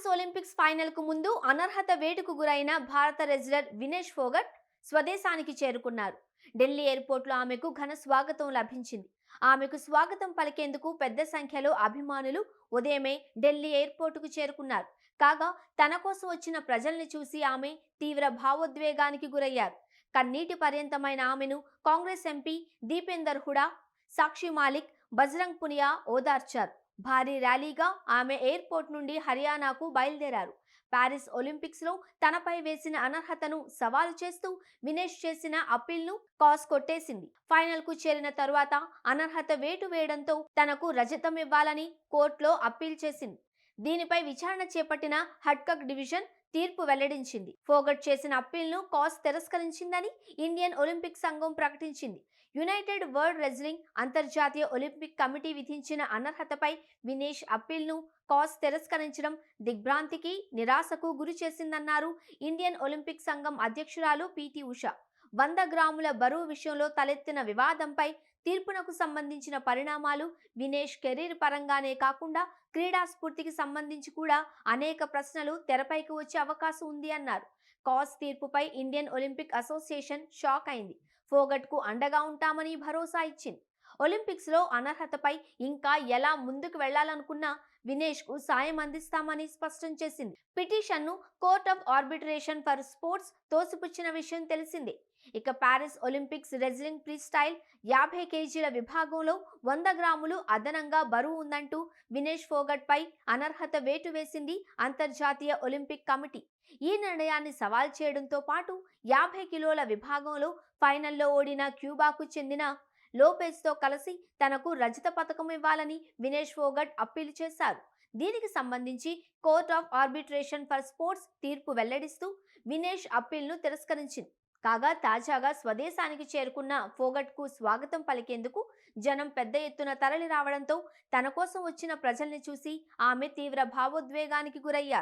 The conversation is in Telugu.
పారిస్ ఒలింపిక్స్ ఫైనల్ కు ముందు అనర్హత వేటుకు గురైన భారత రెజ్లర్ వినేష్ ఫోగట్ స్వదేశానికి చేరుకున్నారు. ఢిల్లీ ఎయిర్పోర్ట్లో ఆమెకు ఘన స్వాగతం లభించింది. ఆమెకు స్వాగతం పలికేందుకు పెద్ద సంఖ్యలో అభిమానులు ఉదయమే ఢిల్లీ ఎయిర్పోర్టుకు చేరుకున్నారు. కాగా తన కోసం వచ్చిన ప్రజల్ని చూసి ఆమె తీవ్ర భావోద్వేగానికి గురయ్యారు. కన్నీటి పర్యంతమైన ఆమెను కాంగ్రెస్ ఎంపీ దీపేందర్ హుడా, సాక్షి మాలిక్, బజరంగ్ పునియా ఓదార్చారు. భారీ ర్యాలీగా ఆమె ఎయిర్పోర్ట్ నుండి హర్యానాకు బయలుదేరారు. పారిస్ ఒలింపిక్స్ లో తనపై వేసిన అనర్హతను సవాలు చేస్తూ వినేష్ చేసిన అప్పీల్ను కాస్ కొట్టేసింది. ఫైనల్ కు చేరిన తరువాత అనర్హత వేటు వేయడంతో తనకు రజతం ఇవ్వాలని కోర్టులో అప్పీల్ చేసింది. దీనిపై విచారణ చేపట్టిన హడ్కక్ డివిజన్ తీర్పు వెల్లడించింది. ఫోగట్ చేసిన అప్పీల్ను కాస్ తిరస్కరించిందని ఇండియన్ ఒలింపిక్ సంఘం ప్రకటించింది. యునైటెడ్ వరల్డ్ రెజ్లింగ్ అంతర్జాతీయ ఒలింపిక్ కమిటీ విధించిన అనర్హతపై వినేష్ అప్పీల్ను కాస్ తిరస్కరించడం దిగ్భ్రాంతికి, నిరాశకు గురి చేసిందన్నారు ఇండియన్ ఒలింపిక్ సంఘం అధ్యక్షురాలు పిటి ఉష. 100 గ్రాముల బరువు విషయంలో తలెత్తిన వివాదంపై తీర్పునకు సంబంధించిన పరిణామాలు వినేష్ కెరీర్ పరంగానే కాకుండా క్రీడా స్ఫూర్తికి సంబంధించి కూడా అనేక ప్రశ్నలు తెరపైకి వచ్చే అవకాశం ఉంది అన్నారు. కాస్ తీర్పుపై ఇండియన్ ఒలింపిక్ అసోసియేషన్ షాక్ అయింది. ఫోగట్ కు అండగా ఉంటామని భరోసా ఇచ్చింది. ఒలింపిక్స్ లో అనర్హతపై ఇంకా ఎలా ముందుకు వెళ్లాలనుకున్నా వినేష్ కు సాయం అందిస్తామని స్పష్టం చేసింది. పిటిషన్ ను court of arbitration for sports తోసిపుచ్చిన విషయం తెలిసిందే. ఇక Paris Olympics wrestling free style 50 కేజీల విభాగంలో 100 గ్రాములు అదనంగా బరువు ఉందంటూ వినేష్ ఫోగట్ పై అనర్హత వేటు వేసింది అంతర్జాతీయ ఒలింపిక్ కమిటీ. ఈ నిర్ణయాన్ని సవాల్ చేయడంతో పాటు 50 కిలోల విభాగంలో ఫైనల్లో ఓడిన క్యూబాకు చెందిన లోపెజ్తో కలిసి తనకు రజత పతకం ఇవ్వాలని వినేష్ ఫోగట్ అప్పీల్ చేశారు. దీనికి సంబంధించి court of arbitration for sports తీర్పు వెల్లడిస్తూ వినేష్ అప్పీల్ను తిరస్కరించింది. కాగా తాజాగా స్వదేశానికి చేరుకున్న ఫోగట్ కు స్వాగతం పలికేందుకు జనం పెద్ద ఎత్తున తరలి రావడంతో తన కోసం వచ్చిన ప్రజల్ని చూసి ఆమె తీవ్ర భావోద్వేగానికి గురయ్యారు.